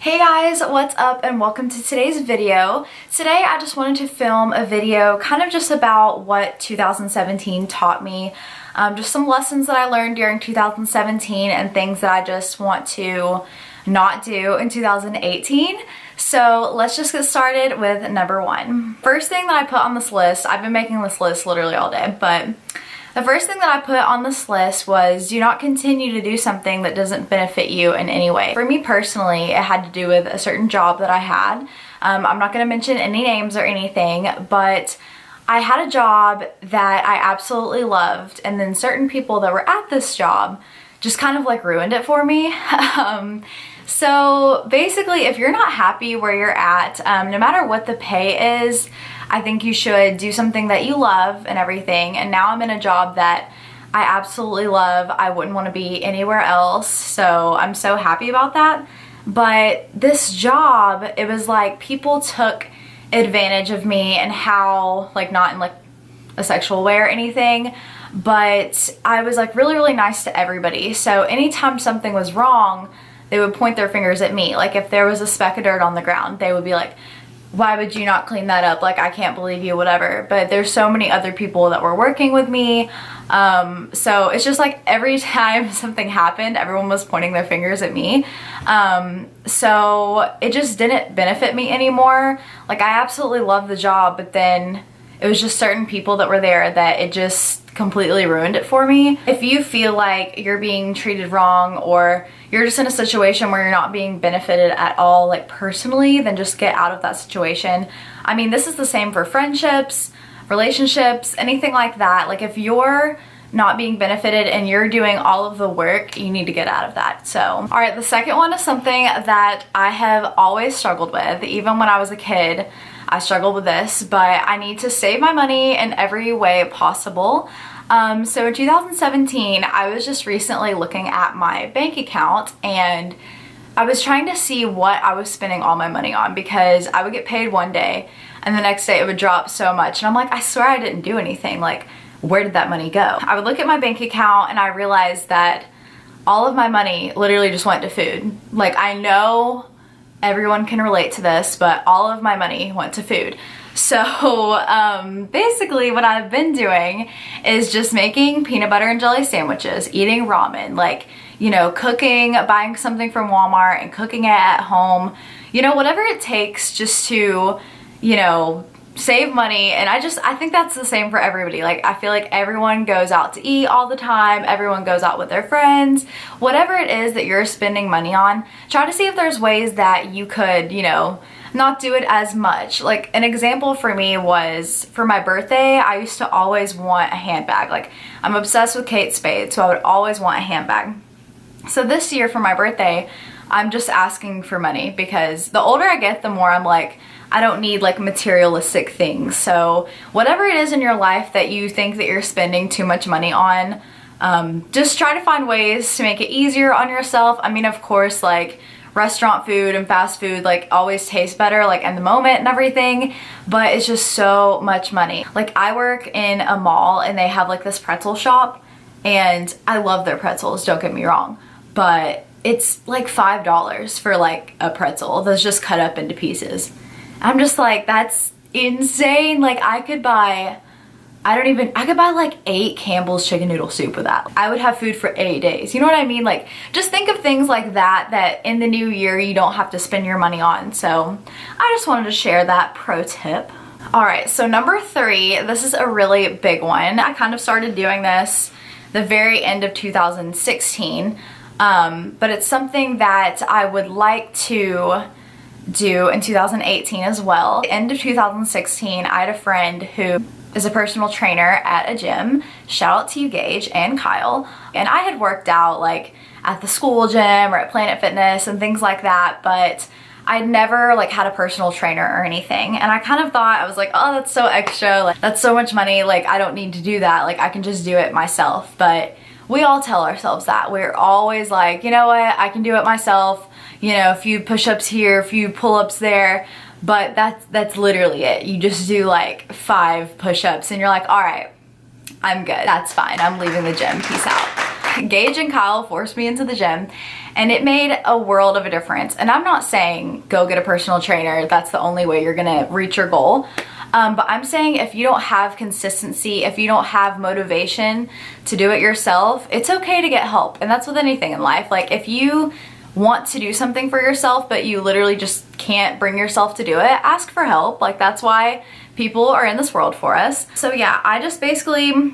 Hey guys, what's up and welcome to today's video. Today I just wanted to film a video kind of just about what 2017 taught me. Just some lessons that I learned during 2017 and things that I just want to not do in 2018. So let's just get started with number one. First thing that I put on this list, I've been making this list literally all day, but the first thing that I put on this list was do not continue to do something that doesn't benefit you in any way. For me personally, it had to do with a certain job that I had. I'm not going to mention any names or anything, but I had a job that I absolutely loved, and then certain people that were at this job just kind of like ruined it for me. So basically, if you're not happy where you're at, no matter what the pay is, I think you should do something that you love and everything. And now I'm in a job that I absolutely love. I wouldn't want to be anywhere else. So I'm so happy about that. But this job, it was like people took advantage of me and how, like, not in like a sexual way or anything, but I was like really nice to everybody. So anytime something was wrong, they would point their fingers at me. Like if there was a speck of dirt on the ground, they would be like, why would you not clean that up? Like, I can't believe you, whatever. But there's so many other people that were working with me. So it's just like every time something happened, everyone was pointing their fingers at me. So it just didn't benefit me anymore. Like, I absolutely loved the job, but then it was just certain people that were there that it just completely ruined it for me. If you feel like you're being treated wrong or you're just in a situation where you're not being benefited at all, like personally, then just get out of that situation. I mean, this is the same for friendships, relationships, anything like that. Like if you're not being benefited and you're doing all of the work, you need to get out of that. So, all right, the second one is something that I have always struggled with. Even when I was a kid, I struggled with this, but I need to save my money in every way possible. So in 2017, I was just recently looking at my bank account and I was trying to see what I was spending all my money on, because I would get paid one day and the next day it would drop so much. And I'm like, I swear I didn't do anything. Like, where did that money go? I would look at my bank account and I realized that all of my money literally just went to food. Like, I know everyone can relate to this, but all of my money went to food. So basically what I've been doing is just making peanut butter and jelly sandwiches, eating ramen, like, you know, cooking, buying something from Walmart and cooking it at home, you know, whatever it takes just to, you know, save money. And I think that's the same for everybody. Like, I feel like everyone goes out to eat all the time. Everyone goes out with their friends. Whatever it is that you're spending money on, try to see if there's ways that you could, you know, not do it as much. Like, an example for me was for my birthday, I used to always want a handbag. Like, I'm obsessed with Kate Spade, so I would always want a handbag. So this year for my birthday, I'm just asking for money, because the older I get, the more I'm like, I don't need like materialistic things. So whatever it is in your life that you think that you're spending too much money on, just try to find ways to make it easier on yourself. I mean, of course, like restaurant food and fast food like always tastes better like in the moment and everything, but it's just so much money. Like, I work in a mall and they have like this pretzel shop and I love their pretzels, don't get me wrong, but it's like $5 for like a pretzel that's just cut up into pieces. I'm just like, that's insane. Like, I could buy like 8 Campbell's chicken noodle soup with that. I would have food for 8 days. You know what I mean? Like, just think of things like that in the new year you don't have to spend your money on. So I just wanted to share that pro tip. All right, so number 3, this is a really big one. I kind of started doing this the very end of 2016, but it's something that I would like to do in 2018 as well. End of 2016, I had a friend who is a personal trainer at a gym. Shout out to you, Gage and Kyle. And I had worked out like at the school gym or at Planet Fitness and things like that, but I'd never like had a personal trainer or anything. And I kind of thought, I was like, oh, that's so extra, like that's so much money, like I don't need to do that, like I can just do it myself. But we all tell ourselves that. We're always like, you know what, I can do it myself, you know, a few push-ups here, a few pull-ups there. But that's literally it. You just do like 5 push-ups and you're like, all right, I'm good. That's fine. I'm leaving the gym. Peace out. Gage and Kyle forced me into the gym, and it made a world of a difference. And I'm not saying go get a personal trainer, that's the only way you're gonna reach your goal. But I'm saying if you don't have consistency, if you don't have motivation to do it yourself, it's okay to get help. And that's with anything in life. Like if you want to do something for yourself, but you literally just can't bring yourself to do it, ask for help. Like that's why people are in this world for us. So yeah, I just basically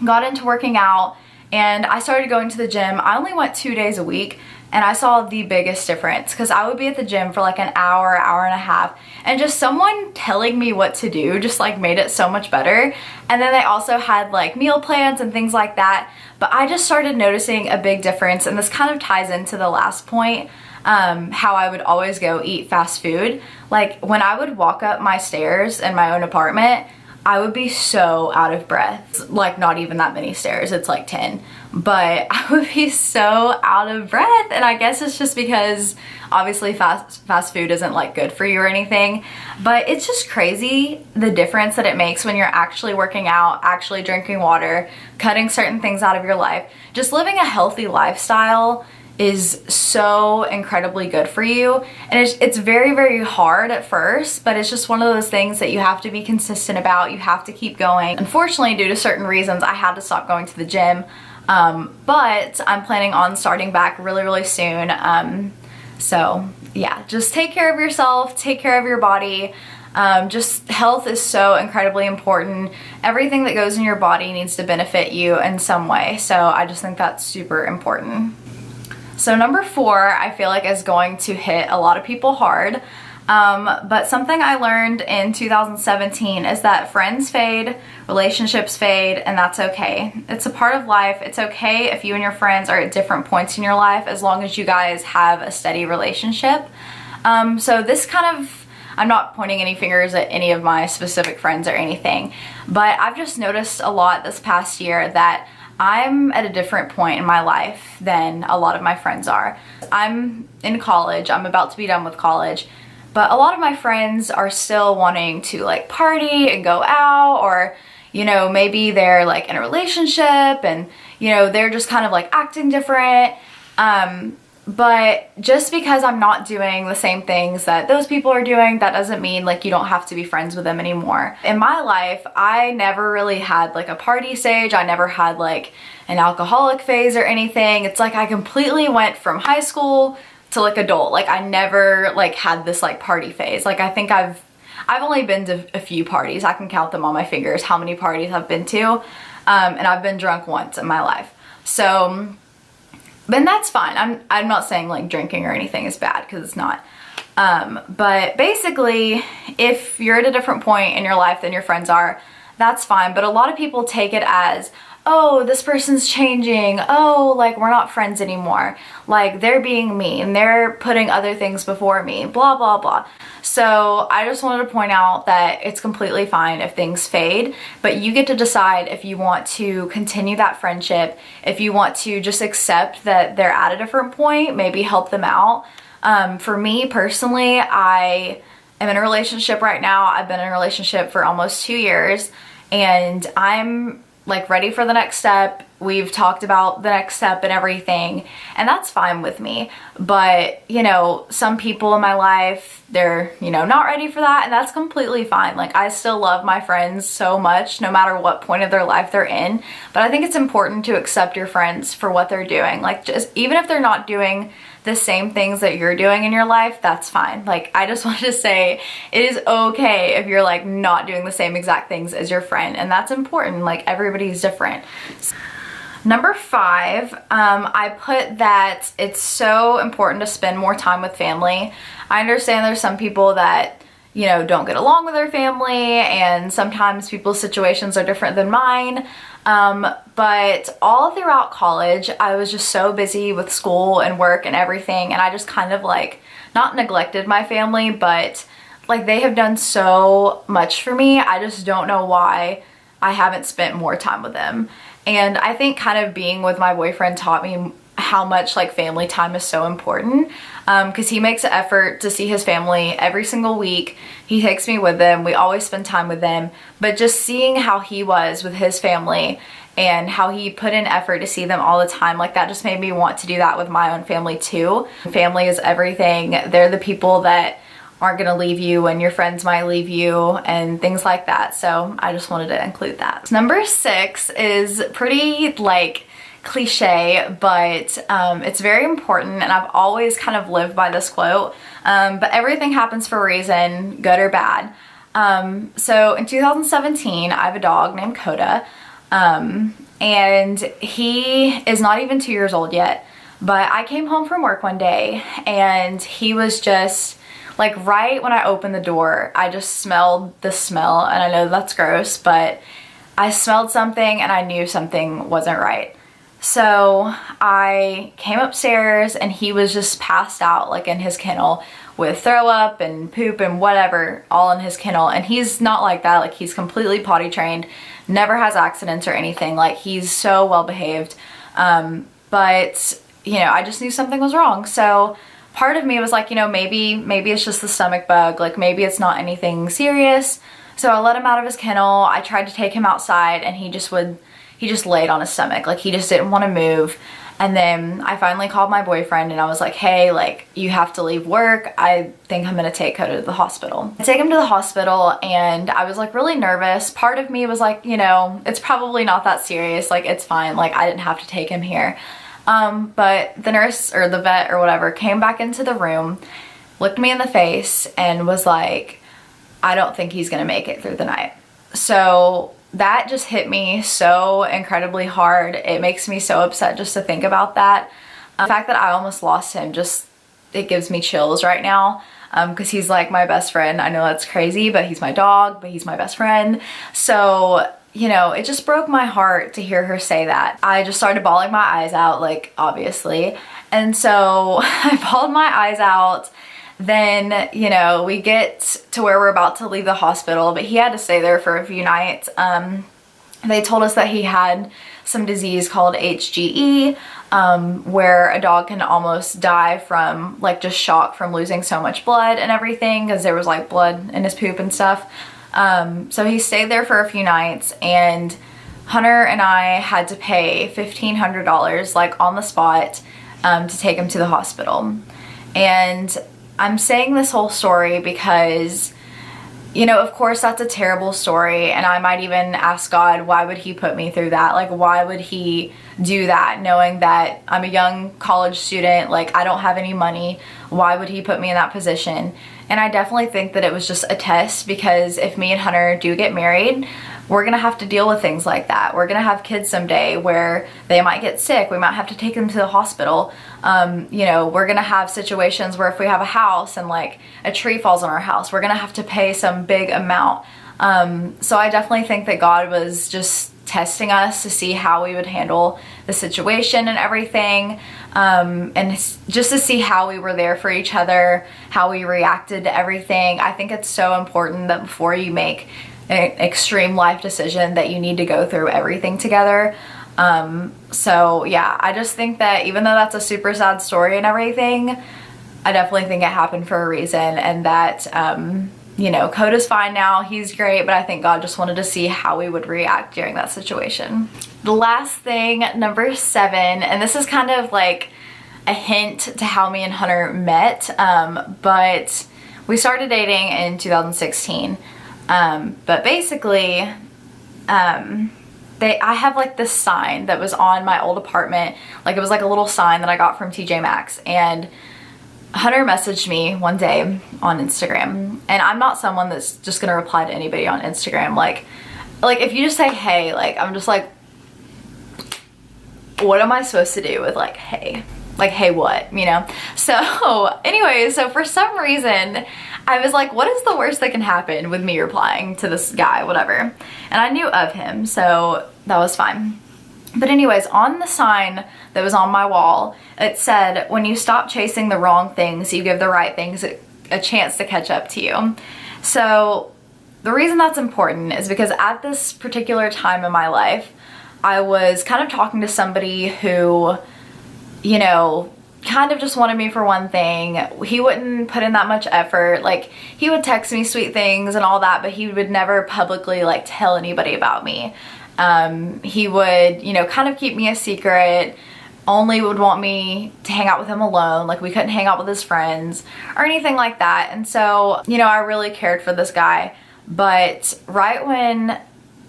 got into working out and I started going to the gym. I only went 2 days a week and I saw the biggest difference because I would be at the gym for like an hour, hour and a half, and just someone telling me what to do just like made it so much better. And then they also had like meal plans and things like that. But I just started noticing a big difference, and this kind of ties into the last point, how I would always go eat fast food. Like when I would walk up my stairs in my own apartment, I would be so out of breath. Like not even that many stairs, it's like 10. But I would be so out of breath, and I guess it's just because obviously fast food isn't like good for you or anything, but it's just crazy the difference that it makes when you're actually working out, actually drinking water, cutting certain things out of your life. Just living a healthy lifestyle is so incredibly good for you, and it's very, very hard at first, but it's just one of those things that you have to be consistent about. You have to keep going. Unfortunately, due to certain reasons, I had to stop going to the gym, but I'm planning on starting back really, really soon. So yeah, just take care of yourself, take care of your body. Just health is so incredibly important. Everything that goes in your body needs to benefit you in some way, so I just think that's super important. So number 4, I feel like is going to hit a lot of people hard. But something I learned in 2017 is that friends fade, relationships fade, and that's okay. It's a part of life. It's okay if you and your friends are at different points in your life, as long as you guys have a steady relationship. So this kind of, I'm not pointing any fingers at any of my specific friends or anything, but I've just noticed a lot this past year that I'm at a different point in my life than a lot of my friends are. I'm in college, I'm about to be done with college, but a lot of my friends are still wanting to like party and go out, or you know, maybe they're like in a relationship and you know, they're just kind of like acting different. But just because I'm not doing the same things that those people are doing, that doesn't mean like you don't have to be friends with them anymore. In my life, I never really had like a party stage. I never had like an alcoholic phase or anything. It's like I completely went from high school to like adult. Like I never like had this like party phase. Like I think I've only been to a few parties. I can count them on my fingers how many parties I've been to. And I've been drunk once in my life. So and that's fine. I'm not saying like drinking or anything is bad, because it's not. But basically, if you're at a different point in your life than your friends are, that's fine. But a lot of people take it as, oh, this person's changing. Oh, like we're not friends anymore. Like they're being mean. They're putting other things before me, blah, blah, blah. So I just wanted to point out that it's completely fine if things fade, but you get to decide if you want to continue that friendship, if you want to just accept that they're at a different point, maybe help them out. For me personally, I am in a relationship right now. I've been in a relationship for almost 2 years, and I'm like ready for the next step. We've talked about the next step and everything, and that's fine with me. But you know, some people in my life, they're, you know, not ready for that, and that's completely fine. Like I still love my friends so much no matter what point of their life they're in, but I think it's important to accept your friends for what they're doing. Like just even if they're not doing the same things that you're doing in your life, that's fine. Like I just wanted to say it is okay if you're like not doing the same exact things as your friend, and that's important. Like everybody's different. Number 5, I put that it's so important to spend more time with family. I understand there's some people that, you know, don't get along with their family, and sometimes people's situations are different than mine. But all throughout college, I was just so busy with school and work and everything, and I just kind of like not neglected my family, but like they have done so much for me. I just don't know why I haven't spent more time with them. And I think kind of being with my boyfriend taught me how much like family time is so important, because he makes an effort to see his family every single week. He takes me with him. We always spend time with them. But just seeing how he was with his family and how he put in effort to see them all the time. Like, that just made me want to do that with my own family too. Family is everything. They're the people that aren't gonna leave you when your friends might leave you and things like that. So I just wanted to include that. Number 6 is pretty like cliche, but it's very important, and I've always kind of lived by this quote. But everything happens for a reason, good or bad. So in 2017, I have a dog named Coda, and he is not even 2 years old yet. But I came home from work one day, and he was just like, right when I opened the door, I just smelled the smell, and I know that's gross, but I smelled something and I knew something wasn't right. So I came upstairs, and he was just passed out like in his kennel with throw up and poop and whatever all in his kennel. And he's not like that. Like, he's completely potty trained, never has accidents or anything. Like, he's so well behaved. But you know, I just knew something was wrong. So part of me was like, you know, maybe it's just the stomach bug. Like, maybe it's not anything serious. So I let him out of his kennel. I tried to take him outside, and he just laid on his stomach. Like, he just didn't want to move. And then I finally called my boyfriend, and I was like, hey, like, you have to leave work. I think I'm gonna take Coda to the hospital. I take him to the hospital, and I was like really nervous. Part of me was like, you know, it's probably not that serious. Like, it's fine. Like, I didn't have to take him here. But the nurse or the vet or whatever came back into the room, looked me in the face, and was like, I don't think he's gonna make it through the night. So that just hit me so incredibly hard. It makes me so upset just to think about that. The fact that I almost lost him, just, it gives me chills right now, because he's like my best friend. I know that's crazy, but he's my dog, but he's my best friend. So, you know, it just broke my heart to hear her say that. I just started bawling my eyes out, like, obviously. And so I bawled my eyes out. Then, you know, we get to where we're about to leave the hospital, but he had to stay there for a few nights. They told us that he had some disease called HGE, where a dog can almost die from like just shock from losing so much blood and everything, because there was like blood in his poop and stuff. So he stayed there for a few nights, and Hunter and I had to pay $1,500 like on the spot to take him to the hospital. And I'm saying this whole story because, you know, of course that's a terrible story, and I might even ask God, why would he put me through that? Like, why would he do that, knowing that I'm a young college student, like, I don't have any money? Why would he put me in that position? And I definitely think that it was just a test, because if me and Hunter do get married, we're gonna have to deal with things like that. We're gonna have kids someday where they might get sick. We might have to take them to the hospital. You know, we're gonna have situations where if we have a house and like a tree falls on our house, we're gonna have to pay some big amount. So I definitely think that God was just testing us to see how we would handle the situation and everything, and just to see how we were there for each other, how we reacted to everything. I think it's so important that before you make an extreme life decision, that you need to go through everything together. So yeah, I just think that even though that's a super sad story and everything, I definitely think it happened for a reason, and that you know, Coda's fine now, he's great, but I think God just wanted to see how we would react during that situation. The last thing, number 7, and this is kind of like a hint to how me and Hunter met, but we started dating in 2016. But basically, I have like this sign that was on my old apartment. Like, it was like a little sign that I got from TJ Maxx, and Hunter messaged me one day on Instagram, and I'm not someone that's just gonna reply to anybody on Instagram. Like if you just say hey, like, I'm just like, what am I supposed to do with like hey? Like, hey what, you know? So anyways, so for some reason I was like, what is the worst that can happen with me replying to this guy, whatever? And I knew of him, so that was fine. But anyways, on the sign that was on my wall, it said, when you stop chasing the wrong things, you give the right things a chance to catch up to you. So the reason that's important is because at this particular time in my life, I was kind of talking to somebody who, you know, kind of just wanted me for one thing. He wouldn't put in that much effort. Like, he would text me sweet things and all that, but he would never publicly like tell anybody about me. He would, you know, kind of keep me a secret, only would want me to hang out with him alone. Like, we couldn't hang out with his friends or anything like that. And so, you know, I really cared for this guy. But right when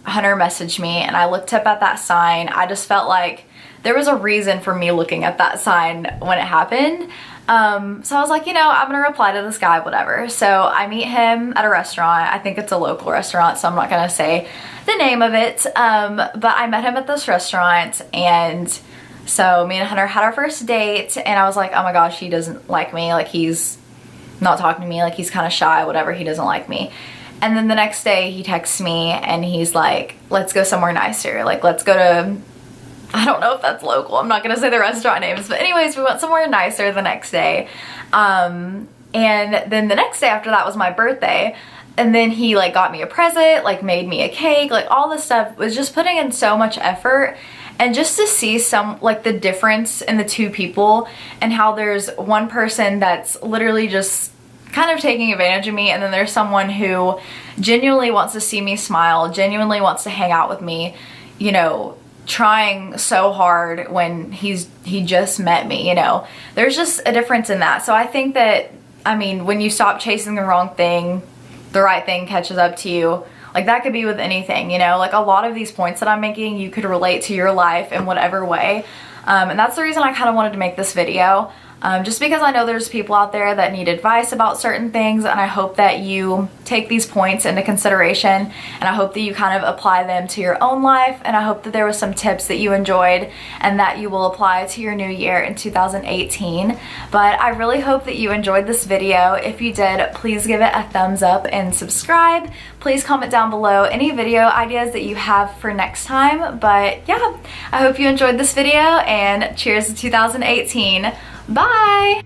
Hunter messaged me and I looked up at that sign, I just felt like there was a reason for me looking at that sign when it happened. So I was like, you know, I'm gonna reply to this guy, whatever. So I meet him at a restaurant. I think it's a local restaurant, so I'm not gonna say the name of it. But I met him at this restaurant, and so me and Hunter had our first date, and I was like, oh my gosh, he doesn't like me. Like, he's not talking to me, like he's kind of shy, whatever, he doesn't like me. And then the next day he texts me and he's like, let's go somewhere nicer. Like, let's go to, I don't know if that's local, I'm not gonna say the restaurant names, but anyways, we went somewhere nicer the next day. And then the next day after that was my birthday. And then he like got me a present, like made me a cake, like all this stuff, was just putting in so much effort. And just to see some, like, the difference in the two people and how there's one person that's literally just kind of taking advantage of me, and then there's someone who genuinely wants to see me smile, genuinely wants to hang out with me, you know, trying so hard when he just met me, you know. There's just a difference in that. So I think that, I mean, when you stop chasing the wrong thing, the right thing catches up to you. Like, that could be with anything, you know. Like, a lot of these points that I'm making, you could relate to your life in whatever way. And that's the reason I kind of wanted to make this video. Just because I know there's people out there that need advice about certain things, and I hope that you take these points into consideration, and I hope that you kind of apply them to your own life, and I hope that there was some tips that you enjoyed and that you will apply to your new year in 2018. But I really hope that you enjoyed this video. If you did, please give it a thumbs up and subscribe. Please comment down below any video ideas that you have for next time. But yeah, I hope you enjoyed this video, and cheers to 2018. Bye!